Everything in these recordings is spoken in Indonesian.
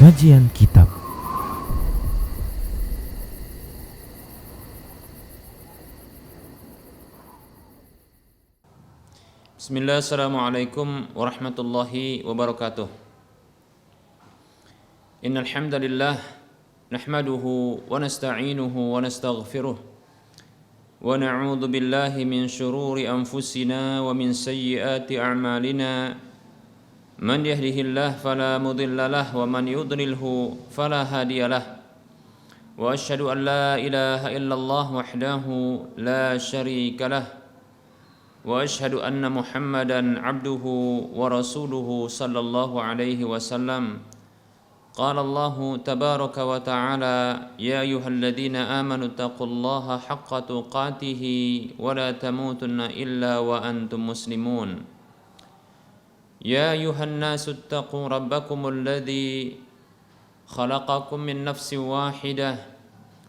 Kajian Kitab. Bismillah, assalamualaikum warahmatullahi wabarakatuh. Innal hamdalillah nahmaduhu wa nasta'inuhu wa nastaghfiruh wa na'udzu billahi min shururi anfusina wa min sayyiati a'malina. Man yahdihillahu fala mudilla lahu wa man yudlilhu fala hadiyalah. Wa asyhadu an la ilaha illallah wahdahu la syarika lah. وأشهد أن محمدًا عبده ورسوله صلى الله عليه وسلم. قال الله تبارك وتعالى: يا أيها الذين آمنوا اتقوا الله حق تقاته ولا تموتن إلا وأنتم مسلمون. يا أيها الناس اتقوا ربكم الذي خلقكم من نفس واحدة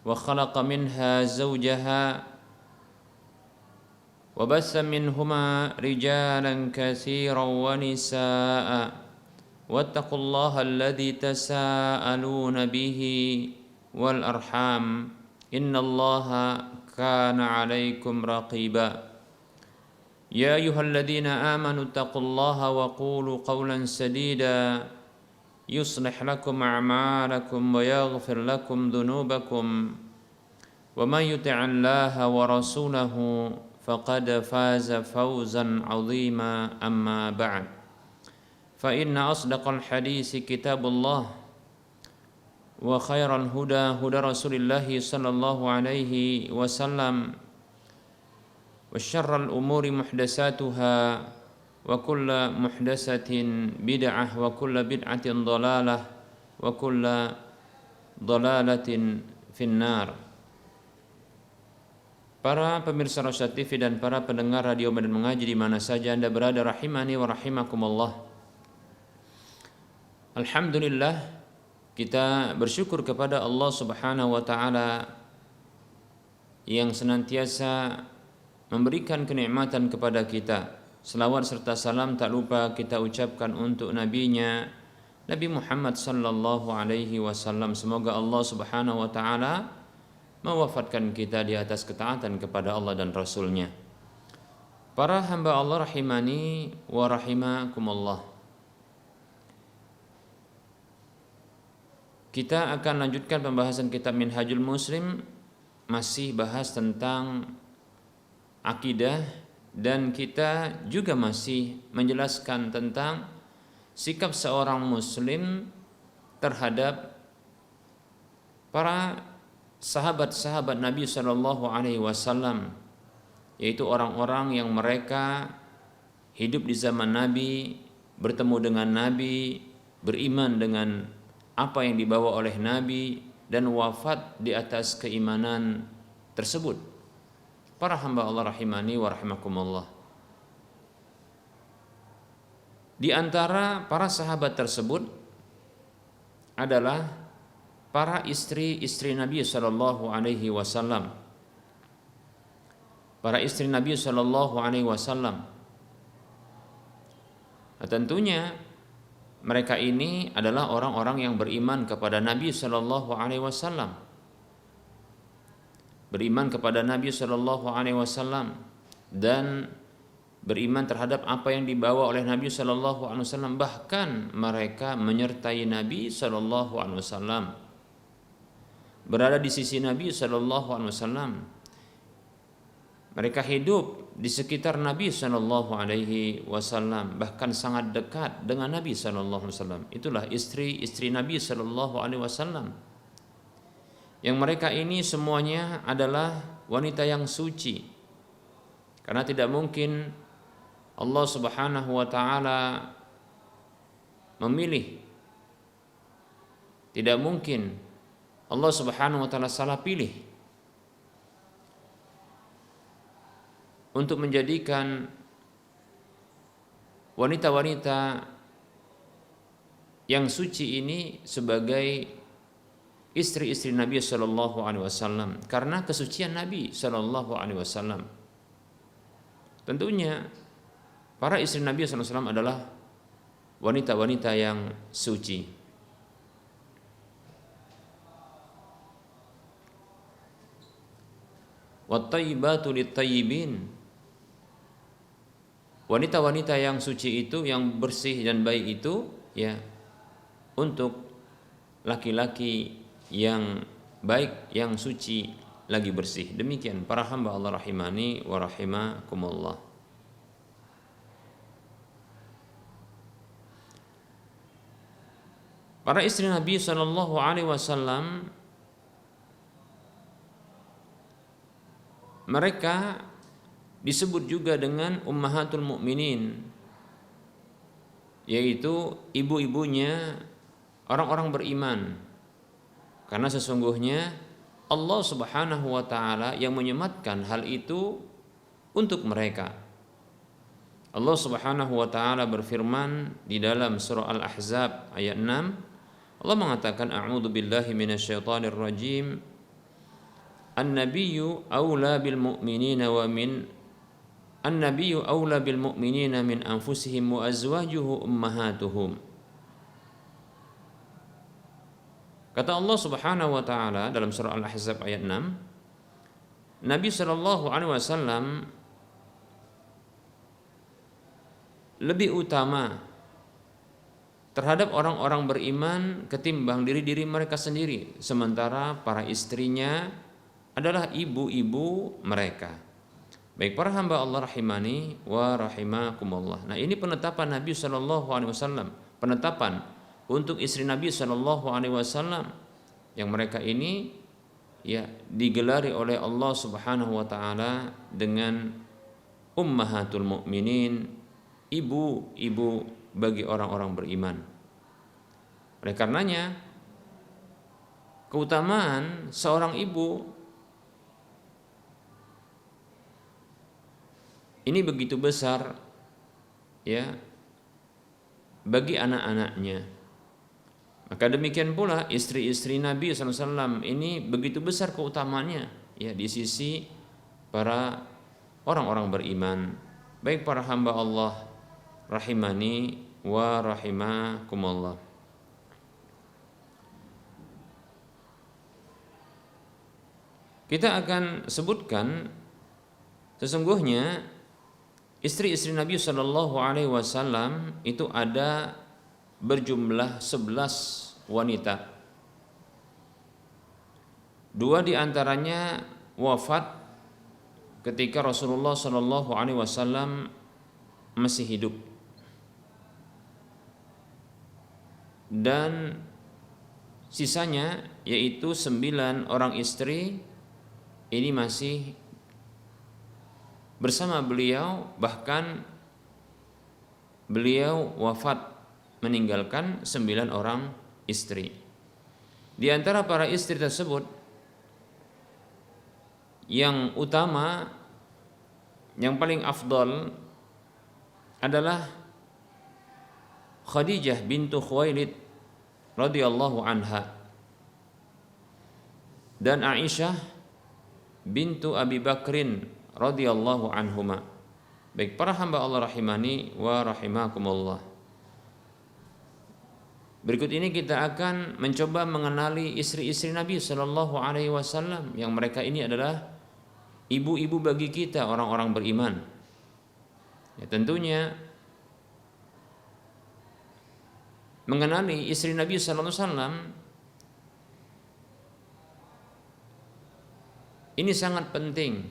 وخلق منها زوجها وبث منهما رجالا كثيرا ونساء واتقوا الله الذي تساءلون به والأرحام إن الله كان عليكم رقيبا. يا أيها الذين آمنوا اتقوا الله وقولوا قولا سديدا يصلح لكم أعمالكم ويغفر لكم ذنوبكم ومن يطع الله ورسوله فقد فاز فوزا عظيما. أما بعد فإن أصدق الحديث كتاب الله وخير الهدى هدى رسول الله صلى الله عليه وسلم وشر الأمور محدثاتها وكل محدثة بدعة وكل بدعة ضلالة وكل ضلالة في النار. Para pemirsa Rosyad TV dan para pendengar radio Medan Mengaji di mana saja Anda berada, rahimani wa rahimakumullah. Alhamdulillah, kita bersyukur kepada Allah Subhanahu wa taala yang senantiasa memberikan kenikmatan kepada kita. Selawat serta salam tak lupa kita ucapkan untuk nabinya Nabi Muhammad sallallahu alaihi wasallam. Semoga Allah Subhanahu wa taala mewafatkan kita di atas ketaatan kepada Allah dan Rasul-Nya. Para hamba Allah rahimani wa rahimakumullah. Kita akan lanjutkan pembahasan kitab Minhajul Muslim, masih bahas tentang akidah, dan kita juga masih menjelaskan tentang sikap seorang muslim terhadap para sahabat-sahabat Nabi Shallallahu Alaihi Wasallam, yaitu orang-orang yang mereka hidup di zaman Nabi, bertemu dengan Nabi, beriman dengan apa yang dibawa oleh Nabi, dan wafat di atas keimanan tersebut. Para hamba Allah rahimani wa rahimakumullah. Di antara para sahabat tersebut adalah para istri-istri Nabi Sallallahu Alaihi Wasallam. Para istri Nabi Sallallahu Alaihi Wasallam. Nah, tentunya mereka ini adalah orang-orang yang beriman kepada Nabi Sallallahu Alaihi Wasallam. Beriman kepada Nabi Sallallahu Alaihi Wasallam dan beriman terhadap apa yang dibawa oleh Nabi Sallallahu Alaihi Wasallam. Bahkan mereka menyertai Nabi Sallallahu Alaihi Wasallam, berada di sisi Nabi Sallallahu Alaihi Wasallam. Mereka hidup di sekitar Nabi Sallallahu Alaihi Wasallam, bahkan sangat dekat dengan Nabi Sallallahu Alaihi Wasallam. Itulah istri-istri Nabi Sallallahu Alaihi Wasallam. Yang mereka ini semuanya adalah wanita yang suci, karena tidak mungkin Allah Subhanahu Wa Taala memilih, tidak mungkin Allah Subhanahu wa taala salah pilih untuk menjadikan wanita-wanita yang suci ini sebagai istri-istri Nabi sallallahu alaihi wasallam, karena kesucian Nabi sallallahu alaihi wasallam. Tentunya para istri Nabi sallallahu alaihi wasallam adalah wanita-wanita yang suci. wat-thayyibatu lit-thayyibin. Wanita-wanita yang suci itu, yang bersih dan baik itu, ya, untuk laki-laki yang baik, yang suci, lagi bersih. Demikian para hamba Allah rahimani wa rahimakumullah. Para istri Nabi Shallallahu Alaihi Wasallam, mereka disebut juga dengan ummahatul mukminin, yaitu ibu-ibunya orang-orang beriman. Karena sesungguhnya Allah Subhanahu wa taala yang menyematkan hal itu untuk mereka. Allah Subhanahu wa taala berfirman di dalam surah Al-Ahzab ayat 6, Allah mengatakan, a'udzu billahi minasyaitonir rajim, an-nabiyyu aula bil mu'minina wa min an-nabiyyu aula bil mu'minina min anfusihim wa azwajuhu ummahatuhum. Kata Allah Subhanahu wa taala dalam surah Al-Ahzab ayat 6, Nabi sallallahu alaihi wasallam lebih utama terhadap orang-orang beriman ketimbang diri-diri mereka sendiri, sementara para istrinya adalah ibu-ibu mereka. Baik para hamba Allah rahimani wa rahimakumullah. Nah, ini penetapan Nabi sallallahu alaihi wasallam, penetapan untuk istri Nabi sallallahu alaihi wasallam yang mereka ini ya digelari oleh Allah Subhanahu wa taala dengan ummahatul mukminin, ibu-ibu bagi orang-orang beriman. Oleh karenanya keutamaan seorang ibu ini begitu besar ya bagi anak-anaknya. Maka demikian pula istri-istri Nabi SAW ini begitu besar keutamaannya ya di sisi para orang-orang beriman. Baik para hamba Allah rahimani wa rahimakumullah. Kita akan sebutkan sesungguhnya istri-istri Nabi Shallallahu Alaihi Wasallam itu ada berjumlah 11 wanita. 2 diantaranya wafat ketika Rasulullah Shallallahu Alaihi Wasallam masih hidup. Dan sisanya yaitu 9 orang istri ini masih bersama beliau, bahkan beliau wafat meninggalkan 9 orang istri. Di antara para istri tersebut yang utama, yang paling afdal adalah Khadijah bintu Khuwailid radhiyallahu anha dan Aisyah bintu Abi Bakrin radhiyallahu anhuma. Baik para hamba Allah rahimani wa rahimakumullah. Berikut ini kita akan mencoba mengenali istri-istri Nabi sallallahu alaihi wasallam yang mereka ini adalah ibu-ibu bagi kita orang-orang beriman. Ya, tentunya mengenali istri Nabi sallallahu alaihi wasallam ini sangat penting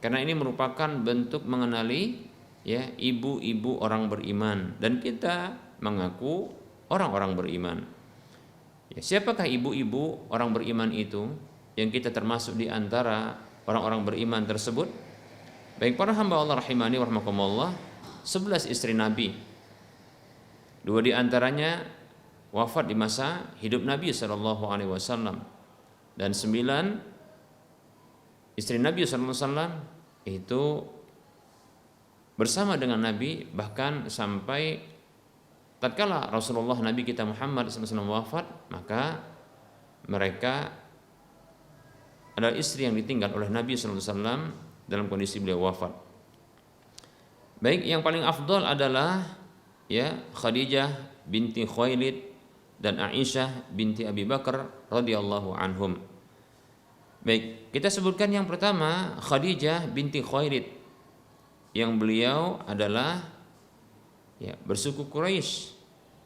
karena ini merupakan bentuk mengenali ya ibu-ibu orang beriman dan kita mengaku orang-orang beriman. Ya, siapakah ibu-ibu orang beriman itu yang kita termasuk di antara orang-orang beriman tersebut? Baik para hamba Allah rahimani wa rahmakumullah, 11 istri Nabi. 2 di antaranya wafat di masa hidup Nabi sallallahu alaihi wasallam dan 9 istri Nabi sallallahu alaihi wasallam itu bersama dengan Nabi bahkan sampai tatkala Rasulullah Nabi kita Muhammad sallallahu alaihi wasallam wafat, maka mereka adalah istri yang ditinggal oleh Nabi sallallahu alaihi wasallam dalam kondisi beliau wafat. Baik, yang paling afdal adalah ya Khadijah binti Khuwailid dan Aisyah binti Abi Bakar radhiyallahu anhum. Baik, kita sebutkan yang pertama Khadijah binti Khuwailid, yang beliau adalah bersuku Quraisy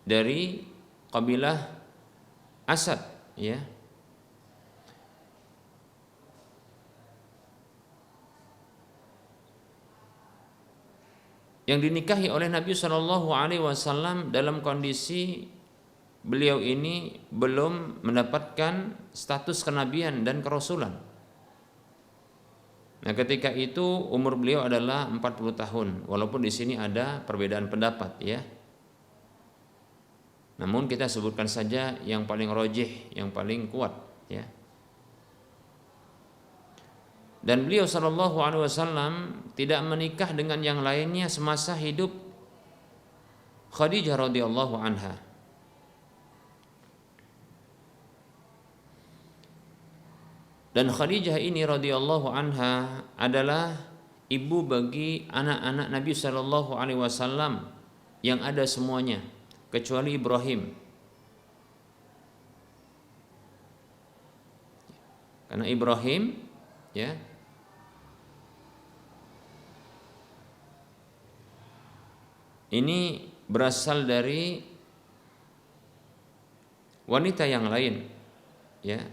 dari kabilah Asad, ya. Yang dinikahi oleh Nabi Shallallahu Alaihi Wasallam dalam kondisi beliau ini belum mendapatkan status kenabian dan kerasulan. Nah, ketika itu umur beliau adalah 40 tahun, walaupun di sini ada perbedaan pendapat, ya. Namun kita sebutkan saja yang paling rojih, yang paling kuat, ya. Dan beliau Shallallahu Alaihi Wasallam tidak menikah dengan yang lainnya semasa hidup Khadijah radhiyallahu anha. Dan Khadijah ini radhiyallahu anha adalah ibu bagi anak-anak Nabi Shallallahu Alaihi Wasallam yang ada semuanya kecuali Ibrahim. Karena Ibrahim, ya, ini berasal dari wanita yang lain, ya,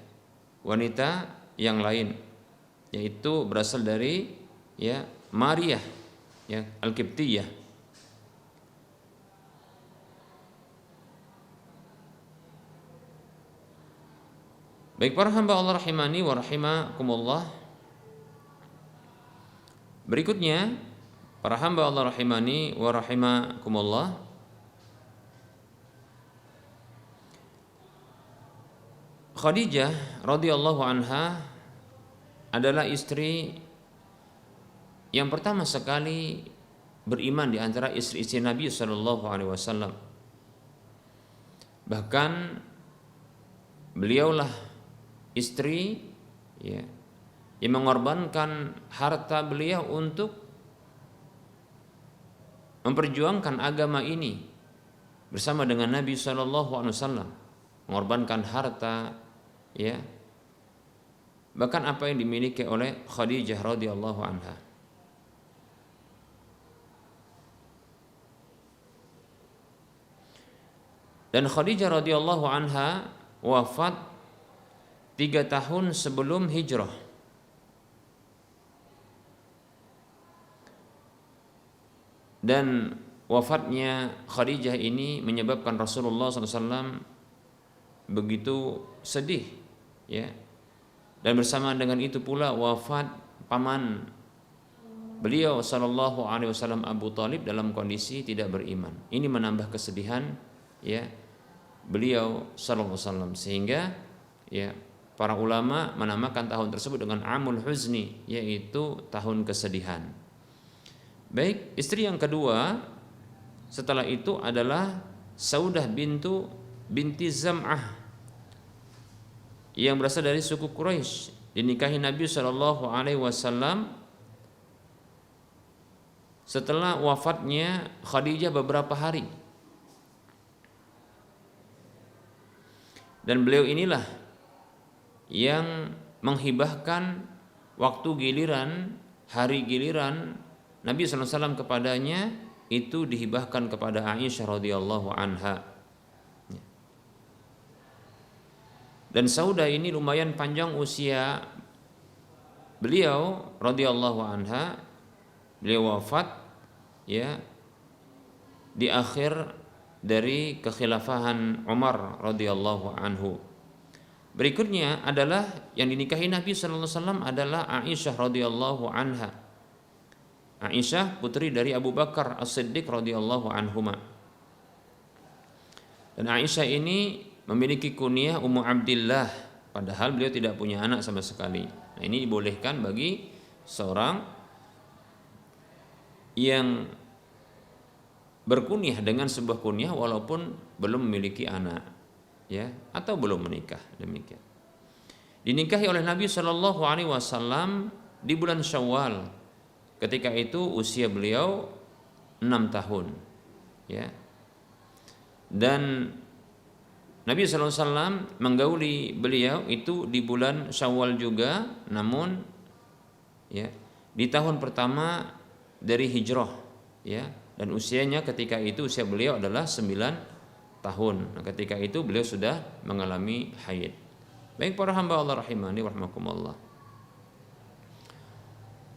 wanita yang lain, yaitu berasal dari, ya, Maria, ya, Al-Qibtiyah. Baik para hamba Allah rahimani wa rahimakumullah. Berikutnya para hamba Allah rahimani wa rahimakumullah, Khadijah radhiyallahu anha adalah istri yang pertama sekali beriman di antara istri-istri Nabi Shallallahu Alaihi Wasallam. Bahkan beliaulah istri, ya, yang mengorbankan harta beliau untuk memperjuangkan agama ini bersama dengan Nabi Shallallahu Alaihi Wasallam, mengorbankan harta, ya, bahkan apa yang dimiliki oleh Khadijah radhiyallahu anha. Dan Khadijah radhiyallahu anha wafat 3 tahun sebelum hijrah. Dan wafatnya Khadijah ini menyebabkan Rasulullah SAW begitu sedih, ya. Dan bersamaan dengan itu pula wafat paman beliau Sallallahu Alaihi Wasallam Abu Thalib dalam kondisi tidak beriman. Ini menambah kesedihan, ya, beliau Sallallahu Alaihi Wasallam, sehingga, ya, para ulama menamakan tahun tersebut dengan Amul Huzni, yaitu tahun kesedihan. Baik, istri yang kedua setelah itu adalah Saudah binti Zam'ah yang berasal dari suku Quraisy, dinikahi Nabi Shallallahu Alaihi Wasallam setelah wafatnya Khadijah beberapa hari. Dan beliau inilah yang menghibahkan waktu giliran, hari giliran Nabi SAW kepadanya itu dihibahkan kepada Aisyah radhiyallahu anha. Dan Saudah ini lumayan panjang usia beliau radhiyallahu anha. Beliau wafat, ya, di akhir dari kekhilafahan Umar radhiyallahu anhu. Berikutnya adalah yang dinikahi Nabi sallallahu alaihi wasallam adalah Aisyah radhiyallahu anha. Aisyah putri dari Abu Bakar As-Siddiq radhiyallahu anhuma. Dan Aisyah ini memiliki kunyah Ummu Abdillah, padahal beliau tidak punya anak sama sekali. Nah, ini dibolehkan bagi seorang yang berkunyah dengan sebuah kunyah walaupun belum memiliki anak, ya, atau belum menikah, demikian. Dinikahi oleh Nabi Shallallahu Alaihi Wasallam di bulan Syawal. Ketika itu usia beliau 6 tahun, ya. Dan Nabi SAW menggauli beliau itu di bulan Syawal juga, namun ya di tahun pertama dari hijrah, ya, dan usianya ketika itu usia beliau adalah 9 tahun. Nah, ketika itu beliau sudah mengalami haid. Baik para hamba Allah rahimani wa rahimakumullah.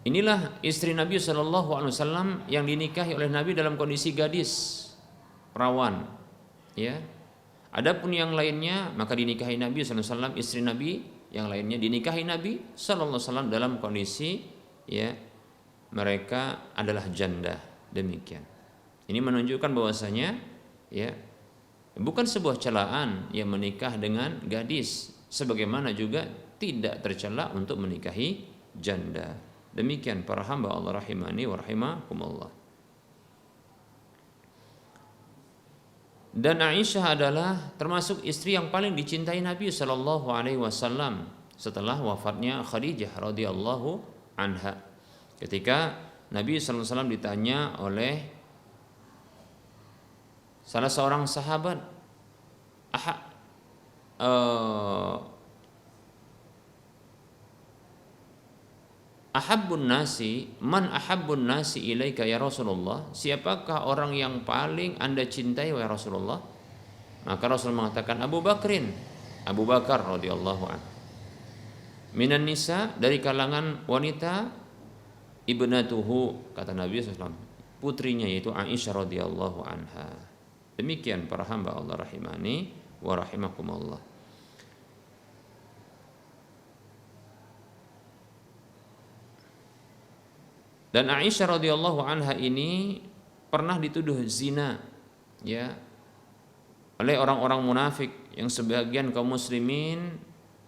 Inilah istri Nabi SAW yang dinikahi oleh Nabi dalam kondisi gadis, perawan, ya. Adapun yang lainnya maka dinikahi Nabi SAW, istri Nabi yang lainnya dinikahi Nabi SAW dalam kondisi, ya, mereka adalah janda. Demikian. Ini menunjukkan bahwasanya, ya, bukan sebuah celaan yang menikah dengan gadis, sebagaimana juga tidak tercela untuk menikahi janda. Demikian para hamba Allah rahimani wa rahimakumullah. Dan Aisyah adalah termasuk istri yang paling dicintai Nabi Shallallahu Alaihi Wasallam setelah wafatnya Khadijah radhiyallahu anha. Ketika Nabi Sallallahu Alaihi Wasallam ditanya oleh salah seorang sahabat, ahabbun nasi, man ahabbun nasi ilaika ya Rasulullah, siapakah orang yang paling Anda cintai wahai Rasulullah? Maka Rasul mengatakan Abu Bakar radhiyallahu anhu. Minan nisa, dari kalangan wanita, ibnatuhu, kata Nabi SAW, putrinya yaitu Aisyah radhiyallahu anha. Demikian para hamba Allah rahimani wa rahimakumullah. Dan Aisyah radhiyallahu anha ini pernah dituduh zina, ya, oleh orang-orang munafik yang sebagian kaum muslimin,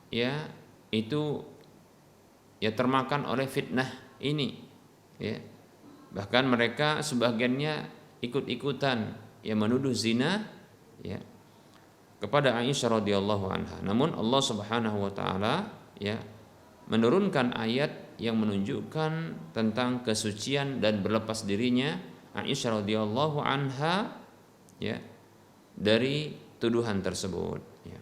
ya, itu ya termakan oleh fitnah ini, ya. Bahkan mereka sebagiannya ikut-ikutan yang menuduh zina, ya, kepada Aisyah radhiyallahu anha. Namun Allah Subhanahu wa taala, ya, menurunkan ayat yang menunjukkan tentang kesucian dan berlepas dirinya Aisyah radhiyallahu anha, ya, dari tuduhan tersebut, ya.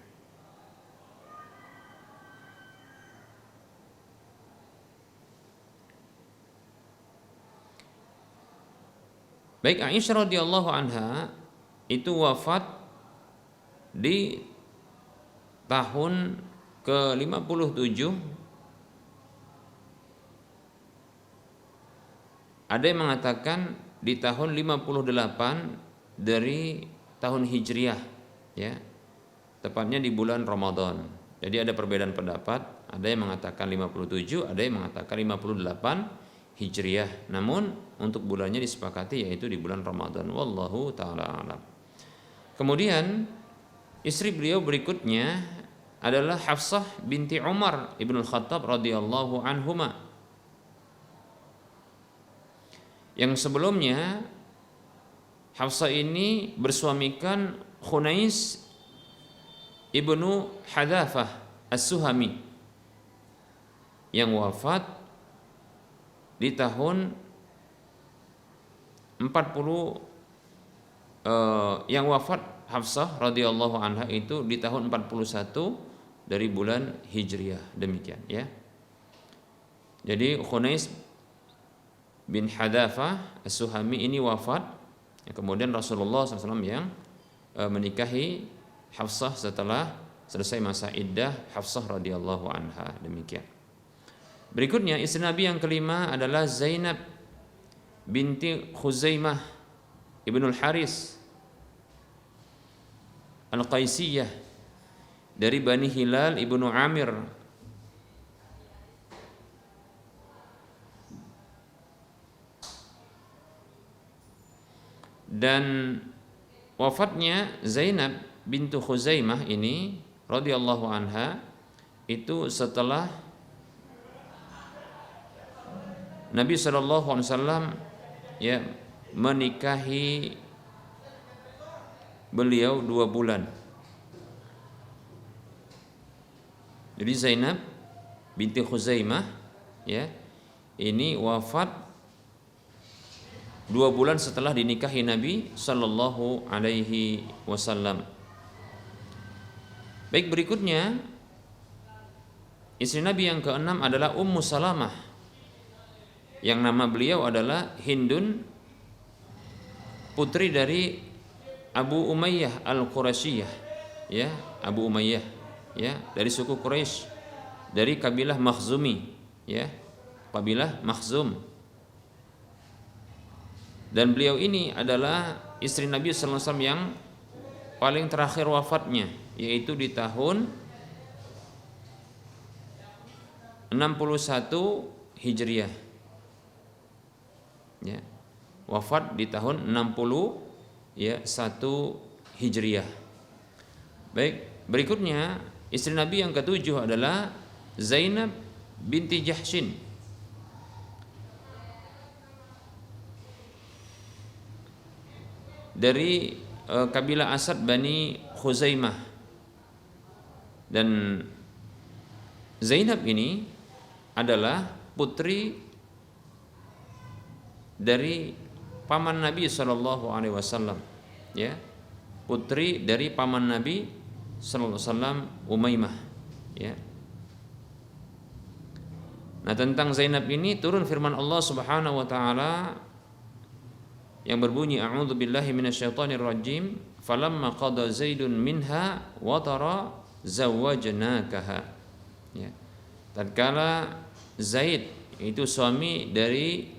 Baik, Aisyah radhiyallahu anha itu wafat di tahun ke-57. Ada yang mengatakan di tahun 58 dari tahun Hijriah, ya, tepatnya di bulan Ramadan. Jadi ada perbedaan pendapat, ada yang mengatakan 57, ada yang mengatakan 58 Hijriah. Namun untuk bulannya disepakati yaitu di bulan Ramadan. Wallahu taala alam. Kemudian istri beliau berikutnya adalah Hafsah binti Umar ibnul Khattab radhiyallahu anhuma. Yang sebelumnya Hafsah ini bersuamikan Khunais ibnu Hadzafah As-Suhami yang wafat di tahun 40, yang wafat Hafsah radhiyallahu anha itu di tahun 41 dari bulan Hijriah. Demikian, ya. Jadi Khunais bin Hadzafah As-Suhami ini wafat, ya, kemudian Rasulullah SAW yang menikahi Hafsah setelah selesai masa iddah Hafsah radhiyallahu anha. Demikian. Berikutnya istri Nabi yang kelima adalah Zainab binti Khuzaimah ibnul Haris Al-Qaisiyah dari Bani Hilal ibnu Amir. Dan wafatnya Zainab bintu Khuzaimah ini radhiyallahu anha itu setelah Nabi SAW, ya, menikahi beliau 2 bulan. Jadi Zainab binti Khuzaimah, ya, ini wafat 2 bulan setelah dinikahi Nabi Sallallahu Alaihi Wasallam. Baik, berikutnya istri Nabi yang keenam adalah Ummu Salamah, yang nama beliau adalah Hindun, putri dari Abu Umayyah Al-Qurasyiyah, ya, Abu Umayyah, ya, dari suku Quraisy, dari kabilah Makhzumi, ya, kabilah Makhzum. Dan beliau ini adalah istri Nabi sallallahu alaihi wasallam yang paling terakhir wafatnya, yaitu di tahun 61 Hijriah. Ya. Wafat di tahun 61 Hijriah. Baik, berikutnya istri Nabi yang ketujuh adalah Zainab binti Jahshin. Dari kabilah Asad Bani Khuzaimah. Dan Zainab ini adalah putri dari paman Nabi sallallahu alaihi wasallam, ya. Putri dari paman Nabi sallallahu alaihi wasallam, Umaymah, ya. Nah, tentang Zainab ini turun firman Allah Subhanahu wa taala yang berbunyi, a'udzu billahi minasyaitonir rajim, falamma qada Zaidun minha watara zawwajnakaha. Ya. Tatkala Zaid, itu suami dari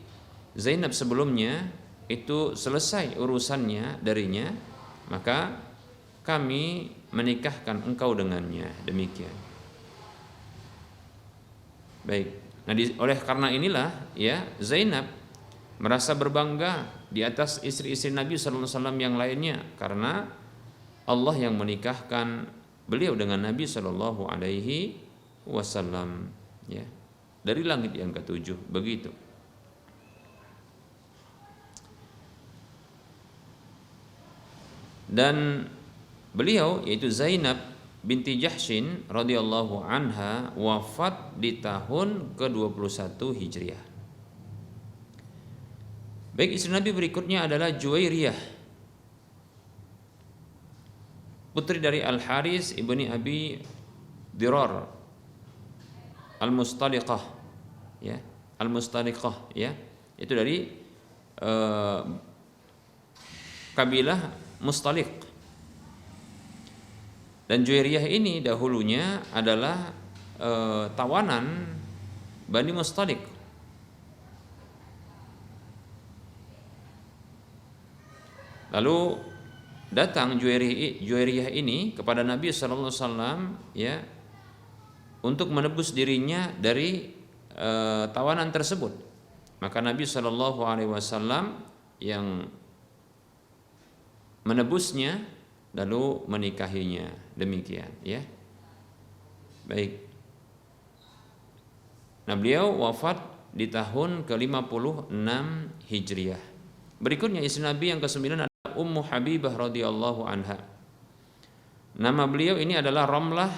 Zainab sebelumnya, itu selesai urusannya darinya, maka kami menikahkan engkau dengannya. Demikian. Baik. Nah, oleh karena inilah, ya, Zainab merasa berbangga di atas istri-istri Nabi sallallahu alaihi wasallam yang lainnya, karena Allah yang menikahkan beliau dengan Nabi sallallahu alaihi wasallam, ya, dari langit yang ketujuh, begitu. Dan beliau, yaitu Zainab binti Jahshin radhiyallahu anha, wafat di tahun ke-21 Hijriah. Baik, istri Nabi berikutnya adalah Juwairiyah, putri dari Al-Haris ibni Abi Dirar Al-Mustaliqah, ya, Al-Mustaliqah, ya, itu dari kabilah Mustaliq. Dan Juwairiyah ini dahulunya adalah tawanan Bani Mustaliq. Lalu datang Juwairiyah ini kepada Nabi sallallahu alaihi wasallam, ya, untuk menebus dirinya dari tawanan tersebut. Maka Nabi sallallahu alaihi wasallam yang menebusnya lalu menikahinya. Demikian, ya. Baik. Nah, beliau wafat di tahun ke-56 Hijriah. Berikutnya istri Nabi yang ke-9 adalah Ummu Habibah radhiyallahu anha. Nama beliau ini adalah Ramlah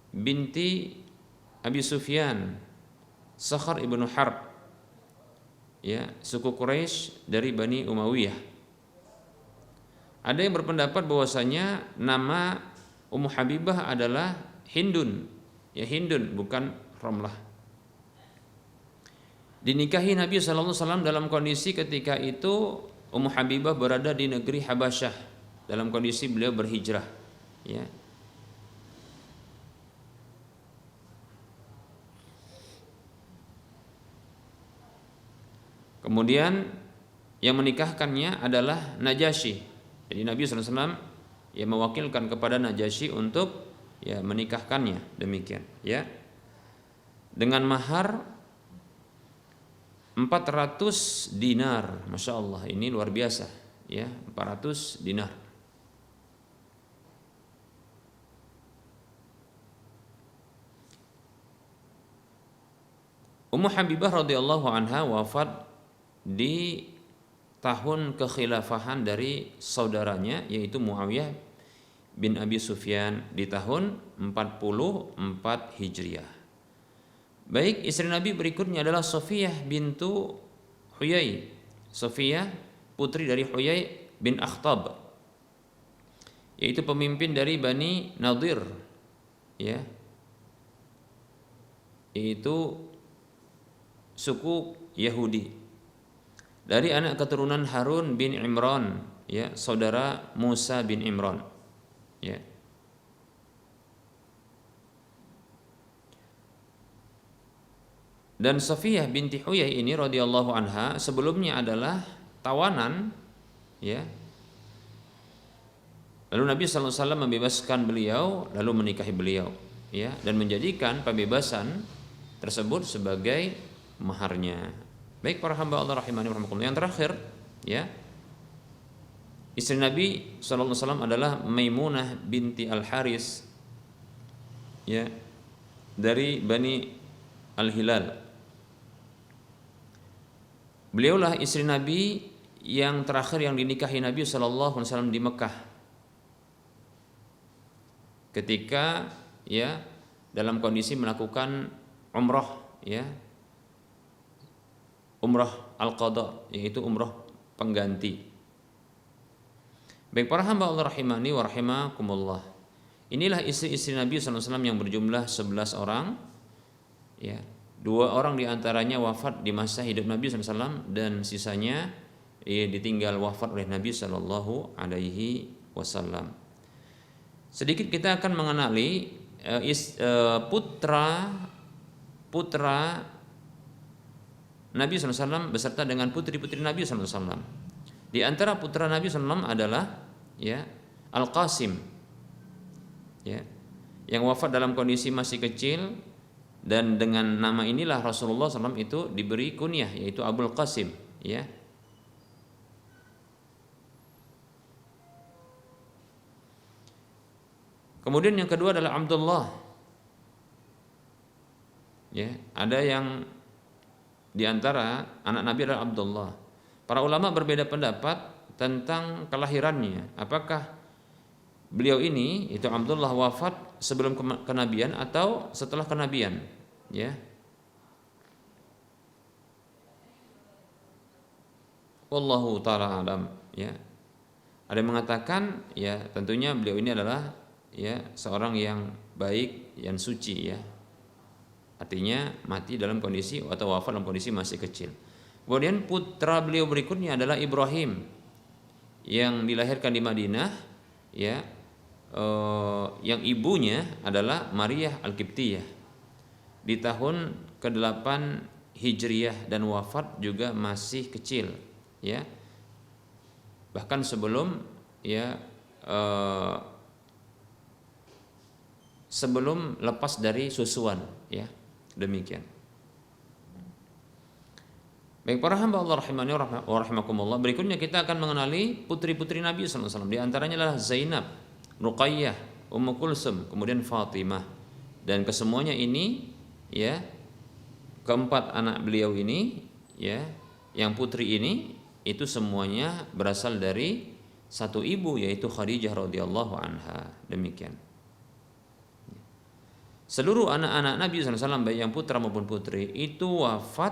binti Abi Sufyan, Sakhar ibnu Harb, ya, suku Quraisy dari Bani Umayyah. Ada yang berpendapat bahwasanya nama Ummu Habibah adalah Hindun, ya, Hindun, bukan Ramlah. Dinikahi Nabi sallallahu alaihi wasallam dalam kondisi ketika itu Ummu Habibah berada di negeri Habasyah, dalam kondisi beliau berhijrah, ya. Kemudian yang menikahkannya adalah Najasyi. Jadi Nabi sallallahu alaihi wasallam, ya, mewakilkan kepada Najasyi untuk, ya, menikahkannya. Demikian, ya. Dengan mahar 400 dinar. Masya Allah, ini luar biasa, ya, 400 dinar. Ummu Habibah radhiyallahu anha wafat di tahun kekhilafahan dari saudaranya, yaitu Muawiyah bin Abi Sufyan, di tahun 44 Hijriah. Baik, istri Nabi berikutnya adalah Sofiyah bintu Huyai. Sofiyah putri dari Huyai bin Akhtab. yaitu pemimpin dari Bani Nadir, ya, yaitu suku Yahudi, dari anak keturunan Harun bin Imran, ya, saudara Musa bin Imran, ya. Dan Safiyah binti Huyai ini radhiyallahu anha sebelumnya adalah tawanan, ya. Lalu Nabi SAW membebaskan beliau, lalu menikahi beliau, ya, dan menjadikan pembebasan tersebut sebagai maharnya. Baik para hamba Allah rahimani wa rahimakumullah. Yang terakhir, ya, istri Nabi SAW adalah Maimunah binti Al Haris, ya, dari Bani Al Hilal. Beliaulah istri Nabi yang terakhir yang dinikahi Nabi SAW di Mekah, ketika, ya, dalam kondisi melakukan umrah, ya, umrah al-qadha, yaitu umrah pengganti. Baik para hamba Allah rahimani wa rahimakumullah, inilah istri-istri Nabi SAW yang berjumlah 11 orang, ya. 2 orang diantaranya wafat di masa hidup Nabi SAW dan sisanya, ya, ditinggal wafat oleh Nabi SAW. Sedikit kita akan mengenali putra Nabi SAW beserta dengan putri-putri Nabi SAW. Di antara putra Nabi SAW adalah, ya, Al-Qasim, ya, yang wafat dalam kondisi masih kecil, dan dengan nama inilah Rasulullah SAW itu diberi kunyah, yaitu Abul Qasim, ya. Kemudian yang kedua adalah Abdullah, ya. Ada yang diantara anak Nabi adalah Abdullah. Para ulama berbeda pendapat tentang kelahirannya. Apakah beliau ini, itu Abdullah, wafat sebelum kenabian atau setelah kenabian, ya. Wallahu ta'ala alam, ya. Ada yang mengatakan, ya, tentunya beliau ini adalah, ya, seorang yang baik, yang suci, ya. Artinya mati dalam kondisi atau wafat dalam kondisi masih kecil. Kemudian putra beliau berikutnya adalah Ibrahim, yang dilahirkan di Madinah, ya, yang ibunya adalah Maryah Al-Qibtiyah di tahun ke-8 Hijriyah dan wafat juga masih kecil, ya. Bahkan sebelum, ya, sebelum lepas dari susuan, ya. Demikian. Baik para hamba Allah rahimani wa rahimakumullah, berikutnya kita akan mengenali putri-putri Nabi SAW. Di antaranya adalah Zainab, Ruqayyah, Ummu Kulsum, kemudian Fatimah. Dan kesemuanya ini, ya, keempat anak beliau ini, ya, yang putri ini, itu semuanya berasal dari satu ibu, yaitu Khadijah radhiyallahu anha. Demikian. Seluruh anak-anak Nabi SAW, baik yang putra maupun putri, itu wafat,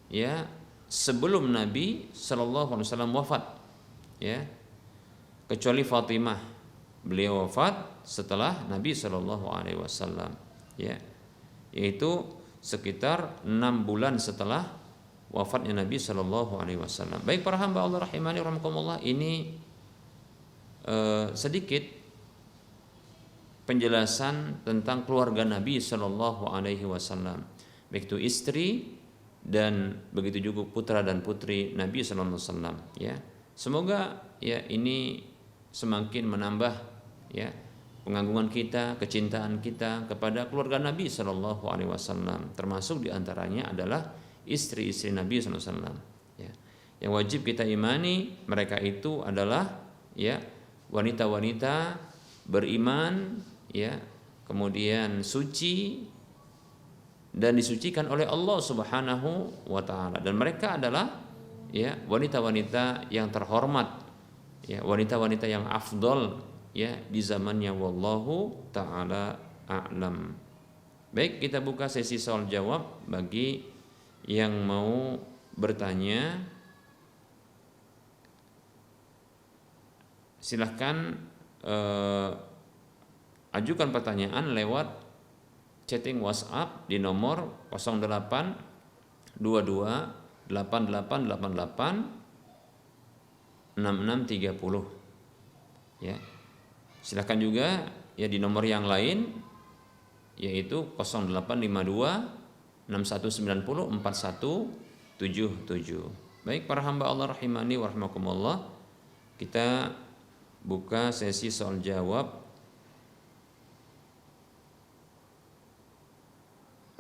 ya, sebelum Nabi SAW wafat, ya, kecuali Fatimah, beliau wafat setelah Nabi SAW, ya, yaitu sekitar 6 bulan setelah wafatnya Nabi SAW. Baik para hamba Allah rahimani wa rahimakumullah, ini sedikit penjelasan tentang keluarga Nabi SAW, baik itu istri dan begitu juga putra dan putri Nabi SAW, ya. Semoga, ya, ini semakin menambah, ya, pengagungan kita, kecintaan kita kepada keluarga Nabi SAW, termasuk diantaranya adalah istri-istri Nabi SAW, ya. Yang wajib kita imani mereka itu adalah, ya, wanita-wanita beriman, ya, kemudian suci dan disucikan oleh Allah Subhanahu wa taala, dan mereka adalah, ya, wanita-wanita yang terhormat, ya, wanita-wanita yang afdol, ya, di zamannya. Wallahu taala a'lam. Baik, kita buka sesi soal jawab bagi yang mau bertanya. Silahkan ajukan pertanyaan lewat chatting WhatsApp di nomor 08 22 8888 6630 ya. Silakan juga ya di nomor yang lain yaitu 0852 6190 4177. Baik para hamba Allah rahimani wa rahimakumullah, kita buka sesi soal jawab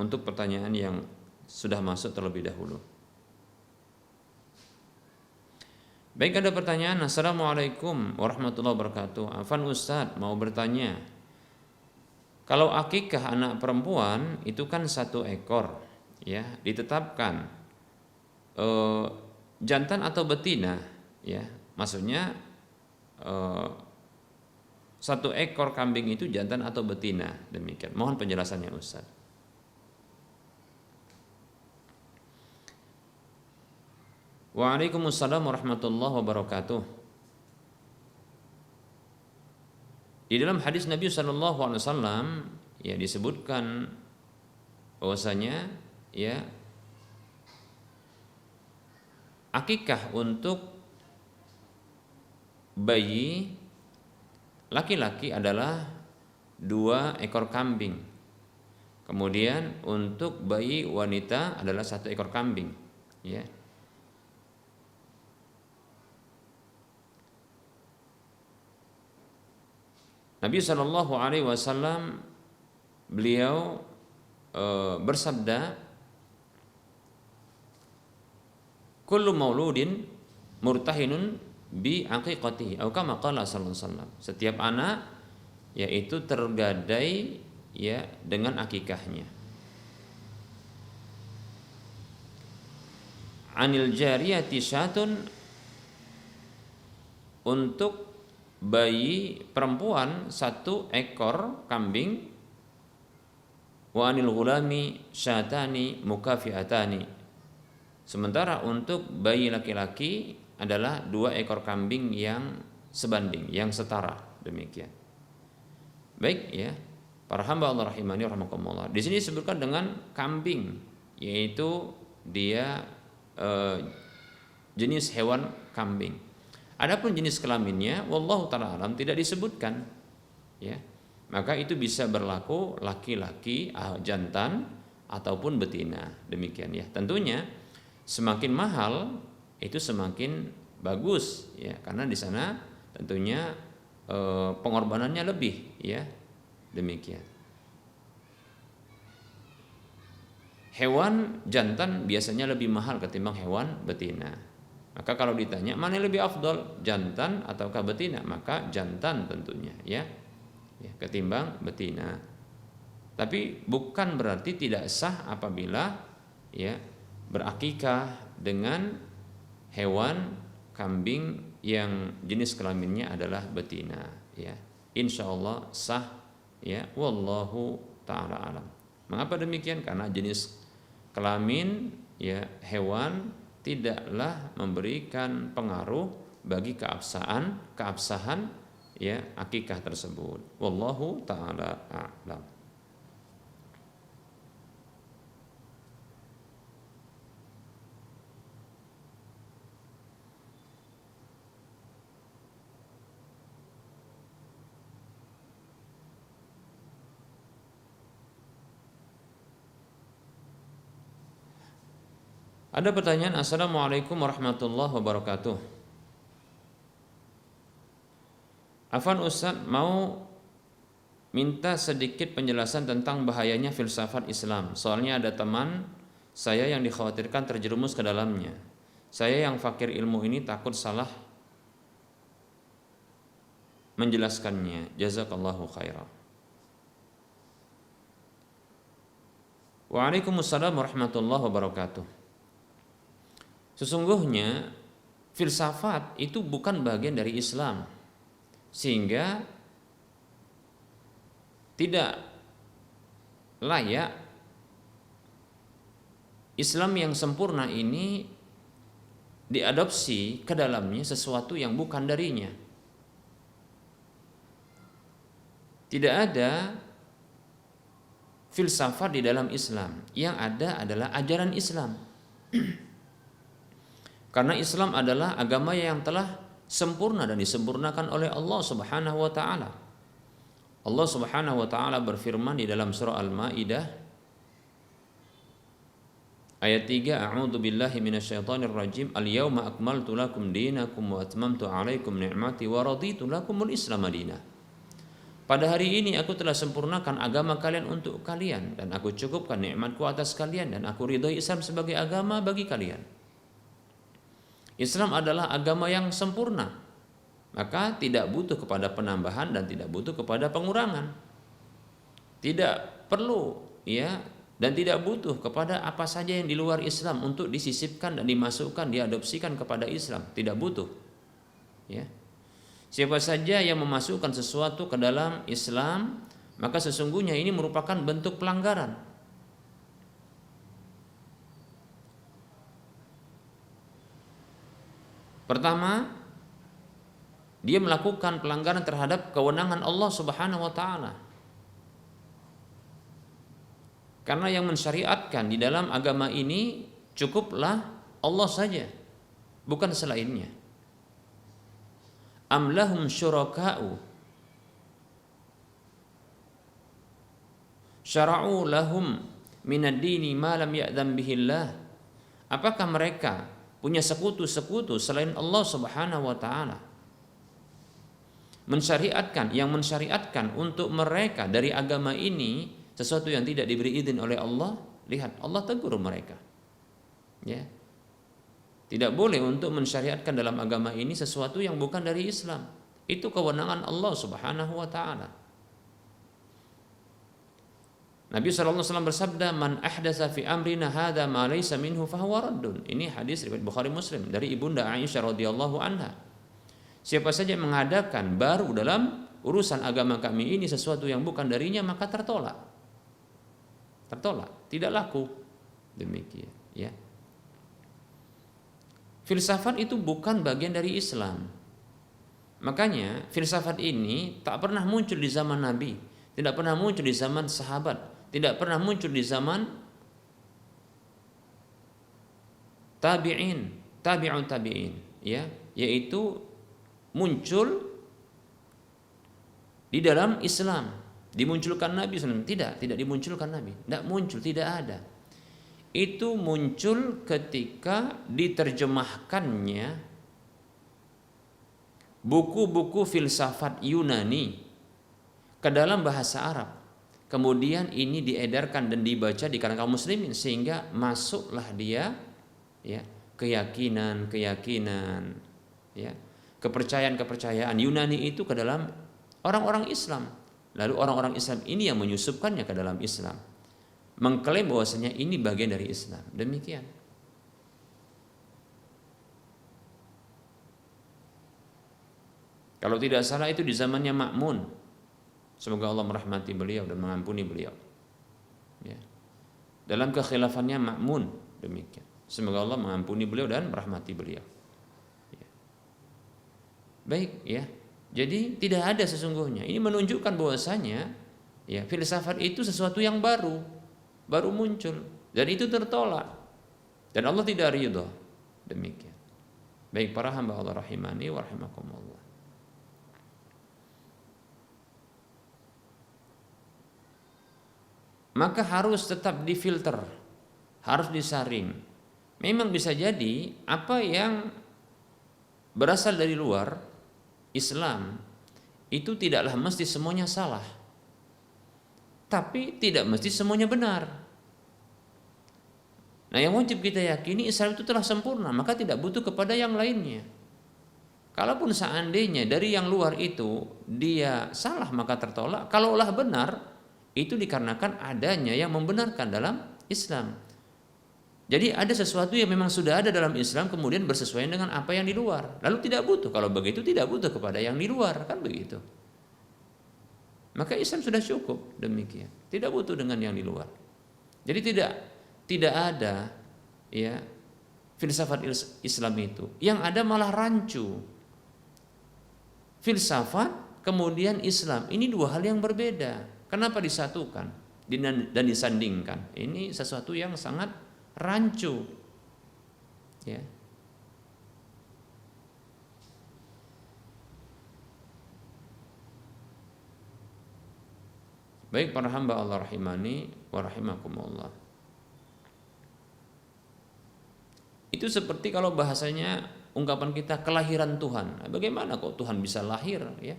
untuk pertanyaan yang sudah masuk terlebih dahulu. Baik, ada pertanyaan. Assalamualaikum warahmatullahi wabarakatuh. Afan Ustadz mau bertanya, kalau akikah anak perempuan itu kan 1 ekor ya, ditetapkan jantan atau betina ya, maksudnya 1 ekor kambing itu jantan atau betina, demikian. Mohon penjelasannya Ustadz. Waalaikumsalam warahmatullahi wabarakatuh. Di dalam hadis Nabi SAW ya disebutkan bahwasanya ya akikah untuk bayi laki-laki adalah 2 ekor kambing. Kemudian untuk bayi wanita adalah 1 ekor kambing ya. Nabi SAW beliau bersabda, kullu mauludin murtahinun bi aqiqatihi atau kama qala sallallahu alaihi wasallam. Setiap anak yaitu tergadai ya dengan akikahnya. Anil jariyati syatun, untuk bayi perempuan 1 ekor kambing, wa anil ghulami syatani mukafiatani. Sementara untuk bayi laki-laki adalah 2 ekor kambing yang sebanding, yang setara, demikian. Baik ya, para hamba Allah rahimani rahimakumullah. Di sini disebutkan dengan kambing, yaitu dia jenis hewan kambing. Adapun jenis kelaminnya, wallahu taala alam, tidak disebutkan, ya. Maka itu bisa berlaku laki-laki, jantan ataupun betina, demikian ya. Tentunya semakin mahal itu semakin bagus, ya, karena di sana tentunya pengorbanannya lebih, ya, demikian. Hewan jantan biasanya lebih mahal ketimbang hewan betina. Maka kalau ditanya mana yang lebih afdol, jantan ataukah betina, maka jantan tentunya ya, ketimbang betina. Tapi bukan berarti tidak sah apabila ya berakikah dengan hewan kambing yang jenis kelaminnya adalah betina ya. Insyaallah sah ya, wallahu taala alam. Mengapa demikian? Karena jenis kelamin ya hewan tidaklah memberikan pengaruh bagi keabsahan ya akikah tersebut. Wallahu taala a'lam. Ada pertanyaan, Assalamualaikum warahmatullahi wabarakatuh. Afan Ustaz mau minta sedikit penjelasan tentang bahayanya filsafat Islam. Soalnya ada teman saya yang dikhawatirkan terjerumus ke dalamnya. Saya yang fakir ilmu ini takut salah menjelaskannya. Jazakallahu khairan. Waalaikumsalam warahmatullahi wabarakatuh. Sesungguhnya filsafat itu bukan bagian dari Islam, sehingga tidak layak Islam yang sempurna ini diadopsi ke dalamnya sesuatu yang bukan darinya. Tidak ada filsafat di dalam Islam. Yang ada adalah ajaran Islam. Karena Islam adalah agama yang telah sempurna dan disempurnakan oleh Allah Subhanahu wa taala. Allah Subhanahu wa taala berfirman di dalam surah Al-Maidah ayat 3, A'udzu billahi minasyaitonir rajim. Al-yauma akmaltu lakum dinakum wa atmamtu 'alaikum ni'mati wa raditu lakumul Islam madina. Pada hari ini aku telah sempurnakan agama kalian untuk kalian dan aku cukupkan nikmatku atas kalian dan aku ridhoi Islam sebagai agama bagi kalian. Islam adalah agama yang sempurna, maka tidak butuh kepada penambahan dan tidak butuh kepada pengurangan. Tidak perlu ya dan tidak butuh kepada apa saja yang di luar Islam untuk disisipkan dan dimasukkan, diadopsikan kepada Islam. Tidak butuh. Ya. Siapa saja yang memasukkan sesuatu ke dalam Islam, maka sesungguhnya ini merupakan bentuk pelanggaran. Pertama, dia melakukan pelanggaran terhadap kewenangan Allah Subhanahu wa taala. Karena yang mensyariatkan di dalam agama ini cukuplah Allah saja, bukan selainnya. Am lahum syuraka'u syara'u lahum minad dini ma lam ya'dzan bihillah. Apakah mereka punya sekutu-sekutu selain Allah Subhanahu wa taala? Mensyariatkan untuk mereka dari agama ini sesuatu yang tidak diberi izin oleh Allah. Lihat, Allah tegur mereka. Ya. Tidak boleh untuk mensyariatkan dalam agama ini sesuatu yang bukan dari Islam. Itu kewenangan Allah Subhanahu wa taala. Nabi SAW bersabda, "Man ahdatsa fi amrina hadza ma laysa minhu fahuwa raddun." Ini hadis riwayat Bukhari Muslim dari Ibunda Aisyah radhiyallahu anha. Siapa saja yang mengadakan baru dalam urusan agama kami ini sesuatu yang bukan darinya, maka tertolak. Tertolak, tidak laku. Demikian, ya. Filsafat itu bukan bagian dari Islam. Makanya filsafat ini tak pernah muncul di zaman Nabi, tidak pernah muncul di zaman sahabat, tidak pernah muncul di zaman tabi'un tabi'in, ya, yaitu muncul di dalam Islam. Dimunculkan Nabi SAW? Tidak dimunculkan Nabi, tidak muncul, tidak ada. Itu muncul ketika diterjemahkannya buku-buku filsafat Yunani ke dalam bahasa Arab. Kemudian ini diedarkan dan dibaca di kalangan kaum muslimin sehingga masuklah dia, ya, keyakinan, ya, kepercayaan Yunani itu ke dalam orang-orang Islam. Lalu orang-orang Islam ini yang menyusupkannya ke dalam Islam, mengklaim bahwasanya ini bagian dari Islam. Demikian. Kalau tidak salah itu di zamannya Ma'mun. Semoga Allah merahmati beliau dan mengampuni beliau. Ya. Dalam kekhilafannya Ma'mun, demikian. Semoga Allah mengampuni beliau dan merahmati beliau. Ya. Baik, ya. Jadi tidak ada sesungguhnya. Ini menunjukkan bahwasanya ya filsafat itu sesuatu yang baru muncul dan itu tertolak dan Allah tidak ridha. Demikian. Baik para hamba Allah rahimani wa rahimakumullah. Maka harus tetap difilter, harus disaring. Memang bisa jadi apa yang berasal dari luar Islam itu tidaklah mesti semuanya salah, tapi tidak mesti semuanya benar. Nah, yang wajib kita yakini Islam itu telah sempurna, maka tidak butuh kepada yang lainnya. Kalaupun seandainya dari yang luar itu dia salah maka tertolak. Kalaulah benar, itu dikarenakan adanya yang membenarkan dalam Islam. Jadi ada sesuatu yang memang sudah ada dalam Islam kemudian bersesuaian dengan apa yang di luar. Lalu tidak butuh, kalau begitu tidak butuh kepada yang di luar, kan begitu. Maka Islam sudah cukup demikian. Tidak butuh dengan yang di luar. Jadi tidak ada ya filsafat Islam itu. Yang ada malah rancu. Filsafat kemudian Islam. Ini dua hal yang berbeda. Kenapa disatukan dan disandingkan? Ini sesuatu yang sangat rancu. Ya. Baik para hamba Allah rahimani wa rahimakumullah. Itu seperti kalau bahasanya ungkapan kita kelahiran Tuhan. Bagaimana kok Tuhan bisa lahir, ya?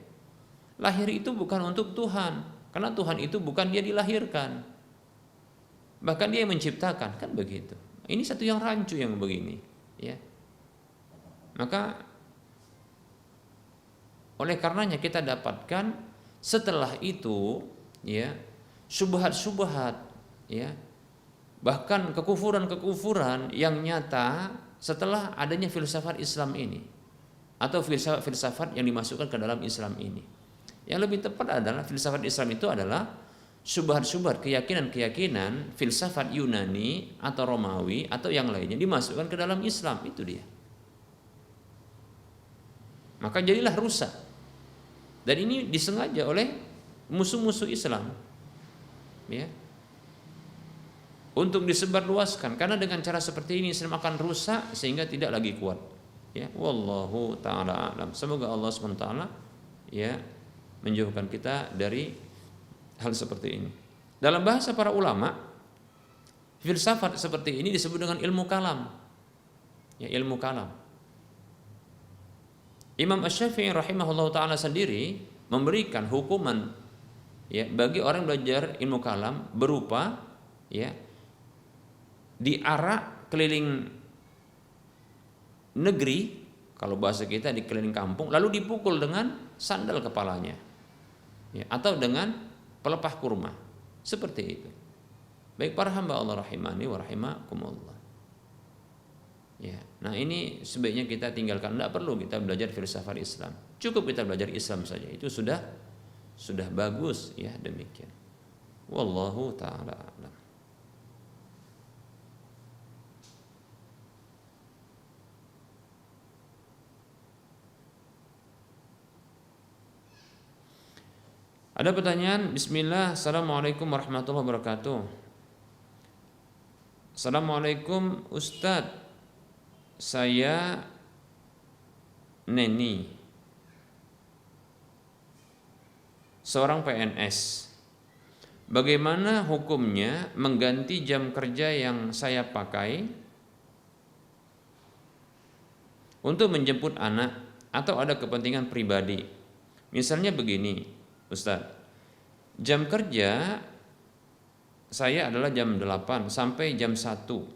Lahir itu bukan untuk Tuhan, karena Tuhan itu bukan dia dilahirkan. Bahkan dia yang menciptakan, kan begitu. Ini satu yang rancu yang begini, ya. Maka oleh karenanya kita dapatkan setelah itu, ya, syubhat-syubhat, ya, bahkan kekufuran-kekufuran yang nyata setelah adanya filsafat Islam ini atau filsafat yang dimasukkan ke dalam Islam ini. Yang lebih tepat adalah filsafat Islam itu adalah syubhat-syubhat, keyakinan-keyakinan filsafat Yunani atau Romawi atau yang lainnya dimasukkan ke dalam Islam, itu dia. Maka jadilah rusak. Dan ini disengaja oleh musuh-musuh Islam, ya, untuk disebarluaskan, karena dengan cara seperti ini Islam akan rusak sehingga tidak lagi kuat, ya. Wallahu taala alam. Semoga Allah SWT, ya, menjauhkan kita dari hal seperti ini. Dalam bahasa para ulama, filsafat seperti ini disebut dengan ilmu kalam, ya, ilmu kalam. Imam Asy-Syafi'i rahimahullah taala sendiri memberikan hukuman, ya, bagi orang yang belajar ilmu kalam berupa, ya, diarak keliling negeri, kalau bahasa kita di keliling kampung, lalu dipukul dengan sandal kepalanya, ya, atau dengan pelepah kurma, seperti itu. Baik para hamba Allah rahimani wa rahimakumullah. Ya, nah ini sebaiknya kita tinggalkan, tidak perlu kita belajar filsafat Islam. Cukup kita belajar Islam saja, itu sudah bagus, ya, demikian. Wallahu taala a'lam. Ada pertanyaan, bismillah, assalamualaikum warahmatullahi wabarakatuh. Assalamualaikum Ustadz, saya Neni, seorang PNS. Bagaimana hukumnya mengganti jam kerja yang saya pakai untuk menjemput anak atau ada kepentingan pribadi? Misalnya begini, Ustadz, jam kerja saya adalah jam 8 sampai jam 1:30.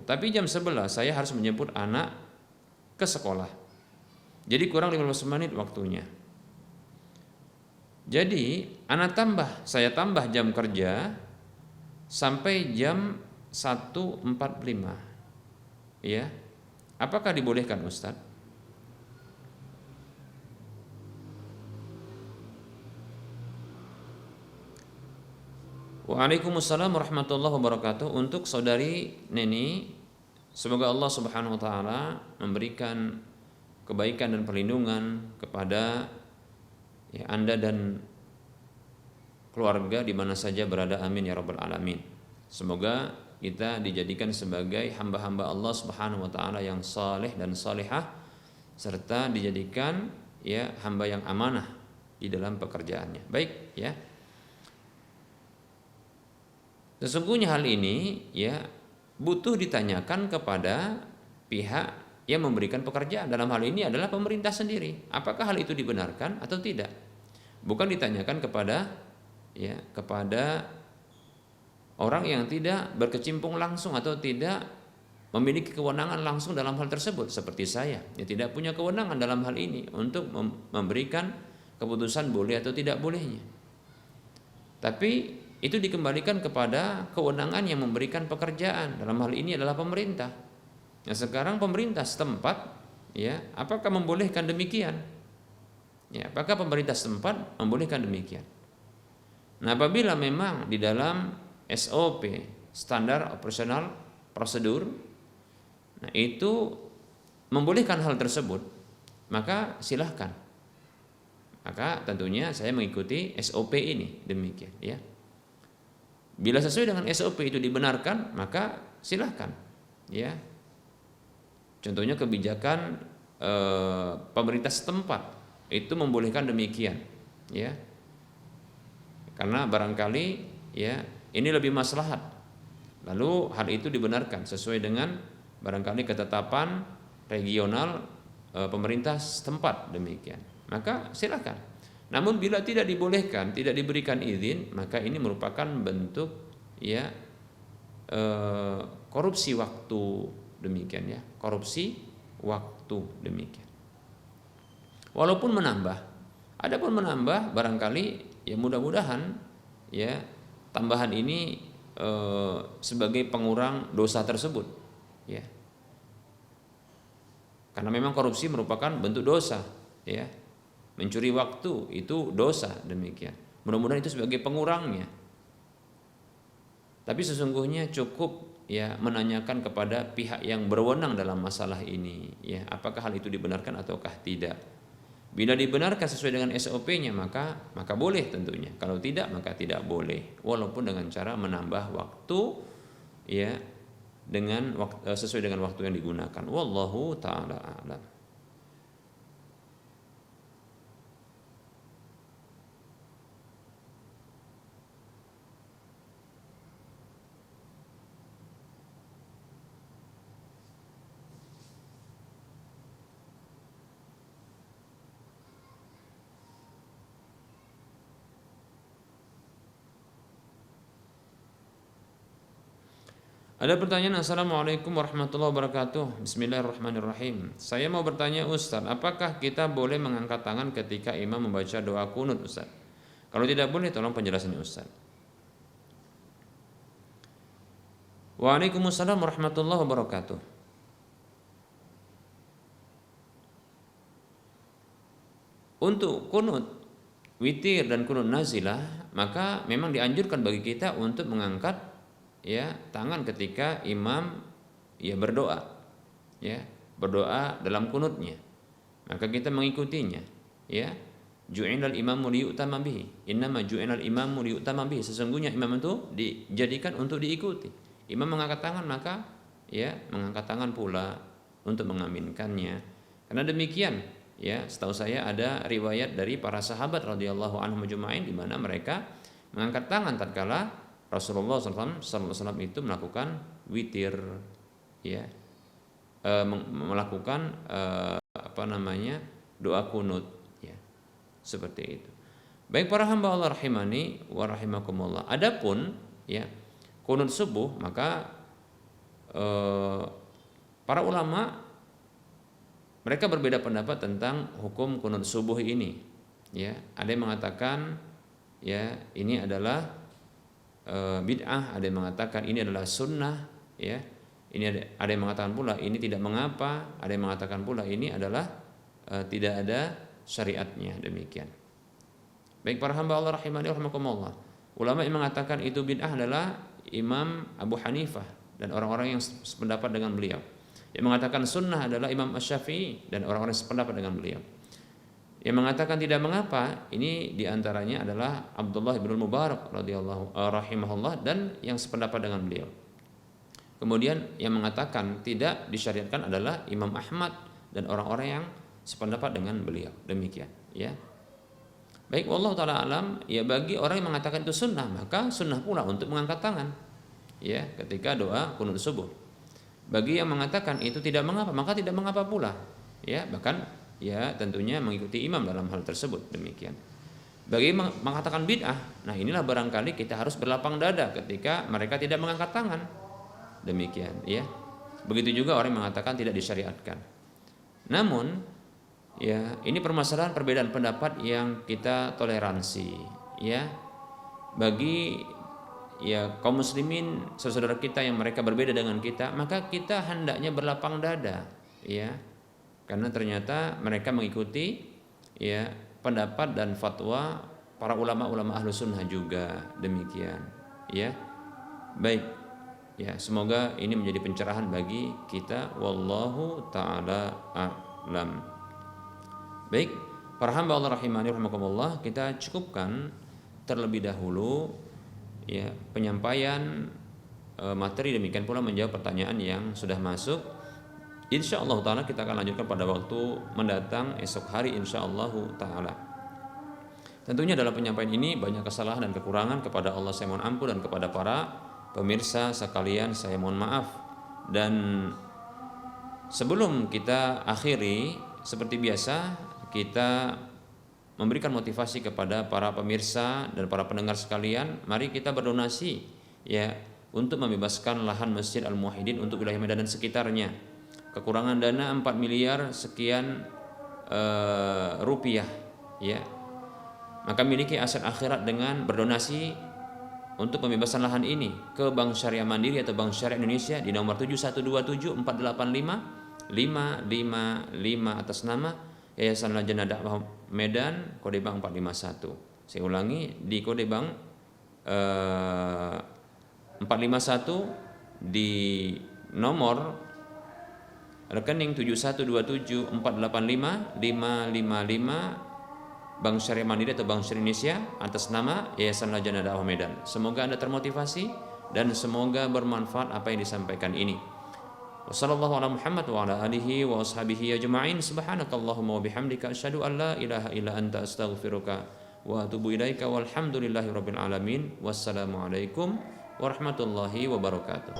Tapi jam 11 saya harus menjemput anak ke sekolah. Jadi kurang 15 menit waktunya. Jadi saya tambah jam kerja sampai jam 1:45. Ya. Apakah dibolehkan, Ustadz? Waalaikumsalam warahmatullahi wabarakatuh. Untuk saudari Neni, semoga Allah Subhanahu wa taala memberikan kebaikan dan perlindungan kepada, ya, Anda dan keluarga di mana saja berada, amin ya rabbal alamin. Semoga kita dijadikan sebagai hamba-hamba Allah Subhanahu wa taala yang saleh dan salihah, serta dijadikan, ya, hamba yang amanah di dalam pekerjaannya. Baik, ya. Sesungguhnya hal ini, ya, butuh ditanyakan kepada pihak yang memberikan pekerjaan. Dalam hal ini adalah pemerintah sendiri. Apakah hal itu dibenarkan atau tidak? Bukan ditanyakan kepada, ya, kepada orang yang tidak berkecimpung langsung atau tidak memiliki kewenangan langsung dalam hal tersebut, seperti saya, yang tidak punya kewenangan dalam hal ini untuk memberikan keputusan boleh atau tidak bolehnya. Tapi itu dikembalikan kepada kewenangan yang memberikan pekerjaan. Dalam hal ini adalah pemerintah. Nah, sekarang pemerintah setempat, ya, apakah membolehkan demikian? Ya, apakah pemerintah setempat membolehkan demikian? Nah, apabila memang di dalam SOP, standar operasional prosedur, nah itu membolehkan hal tersebut, maka silahkan, maka tentunya saya mengikuti SOP ini, demikian ya. Bila sesuai dengan SOP itu dibenarkan, maka silahkan ya. Contohnya kebijakan pemerintah setempat itu membolehkan demikian ya, karena barangkali ya ini lebih maslahat, lalu hal itu dibenarkan sesuai dengan barangkali ketetapan regional pemerintah setempat, demikian, maka silakan. Namun bila tidak dibolehkan, tidak diberikan izin, maka ini merupakan bentuk ya korupsi waktu, demikian ya, korupsi waktu, demikian. Walaupun menambah, adapun menambah barangkali ya mudah-mudahan ya tambahan ini sebagai pengurang dosa tersebut ya. Karena memang korupsi merupakan bentuk dosa ya. Mencuri waktu itu dosa, demikian. Mudah-mudahan itu sebagai pengurangnya. Tapi sesungguhnya cukup ya menanyakan kepada pihak yang berwenang dalam masalah ini ya, apakah hal itu dibenarkan ataukah tidak. Bila dibenarkan sesuai dengan SOP-nya maka boleh tentunya. Kalau tidak maka tidak boleh, walaupun dengan cara menambah waktu ya dengan sesuai dengan waktu yang digunakan. Wallahu taala a'lam. Ada pertanyaan, Assalamualaikum warahmatullahi wabarakatuh. Bismillahirrahmanirrahim. Saya mau bertanya Ustaz, apakah kita boleh mengangkat tangan ketika imam membaca doa kunut Ustaz? Kalau tidak boleh, tolong penjelasannya Ustaz. Waalaikumsalam warahmatullahi wabarakatuh. Untuk kunut witir dan kunut nazilah, maka memang dianjurkan bagi kita untuk mengangkat ya tangan ketika imam ya berdoa dalam kunutnya, maka kita mengikutinya ya. Ju'ilal imamu liyu'tama bihi, innama ju'ilal imamu liyu'tama bihi, sesungguhnya imam itu dijadikan untuk diikuti. Imam mengangkat tangan, maka ya mengangkat tangan pula untuk mengaminkannya. Karena demikian ya, setahu saya ada riwayat dari para sahabat radhiyallahu anhum ajma'in di mana mereka mengangkat tangan tatkala Rasulullah SAW itu melakukan witir ya, melakukan doa kunut ya, seperti itu. Baik para hamba Allah rahimani wa rahimakumullah. Adapun ya kunut subuh, maka para ulama mereka berbeda pendapat tentang hukum kunut subuh ini ya. Ada yang mengatakan ya ini adalah bid'ah, ada yang mengatakan ini adalah sunnah ya. Ini ada yang mengatakan pula ini tidak mengapa, ada yang mengatakan pula ini adalah tidak ada syariatnya, demikian. Baik para hamba Allah rahimani rahimakumullah. Ulama yang mengatakan itu bid'ah adalah Imam Abu Hanifah dan orang-orang yang sependapat dengan beliau. Yang mengatakan sunnah adalah Imam Asy-Syafi'i dan orang-orang yang sependapat dengan beliau. Yang mengatakan tidak mengapa ini diantaranya adalah Abdullah bin Mubarak radhiyallahu rahimahullah dan yang sependapat dengan beliau. Kemudian yang mengatakan tidak disyariatkan adalah Imam Ahmad dan orang-orang yang sependapat dengan beliau, demikian ya. Baik, wallahu taala alam. Ya bagi orang yang mengatakan itu sunnah, maka sunnah pula untuk mengangkat tangan ya ketika doa kunut subuh. Bagi yang mengatakan itu tidak mengapa, maka tidak mengapa pula ya, bahkan ya tentunya mengikuti imam dalam hal tersebut, demikian. Bagi mengatakan bid'ah, nah inilah barangkali kita harus berlapang dada ketika mereka tidak mengangkat tangan, demikian ya. Begitu juga orang yang mengatakan tidak disyariatkan. Namun ya ini permasalahan perbedaan pendapat yang kita toleransi ya. Bagi ya kaum muslimin saudara kita yang mereka berbeda dengan kita, maka kita hendaknya berlapang dada ya. Karena ternyata mereka mengikuti ya pendapat dan fatwa para ulama-ulama ahlu sunnah juga, demikian ya. Baik ya, semoga ini menjadi pencerahan bagi kita, wallahu taala a'lam. Baik, Para hamba Allah rahimani rahimakumullah, kita cukupkan terlebih dahulu ya penyampaian materi, demikian pula menjawab pertanyaan yang sudah masuk. Insyaallah taala kita akan lanjutkan pada waktu mendatang esok hari insyaallah taala. Tentunya dalam penyampaian ini banyak kesalahan dan kekurangan, kepada Allah saya mohon ampun, dan kepada para pemirsa sekalian saya mohon maaf. Dan sebelum kita akhiri, seperti biasa kita memberikan motivasi kepada para pemirsa dan para pendengar sekalian, mari kita berdonasi ya untuk membebaskan lahan Masjid Al-Muwahhidin untuk wilayah Medan dan sekitarnya. Kekurangan dana 4 miliar sekian rupiah ya. Maka miliki aset akhirat dengan berdonasi untuk pembebasan lahan ini ke Bank Syariah Mandiri atau Bank Syariah Indonesia di nomor 7127485555 atas nama Yayasan Lajnah Dakwah Medan, kode bank 451. Saya ulangi, di kode bank 451 di nomor rekening 7127485555 Bank Syariah Mandiri atau Bank Syariah Indonesia atas nama Yayasan Lajnah Dakwah Medan. Semoga Anda termotivasi dan semoga bermanfaat apa yang disampaikan ini. Wassallallahu ala Muhammad wa ala alihi wa ashabihi ajma'in. Subhanakallahumma wa bihamdika asyhadu an la ilaha illa anta astaghfiruka wa atubu ilaika walhamdulillahi rabbil alamin. Wassalamualaikum warahmatullahi wabarakatuh.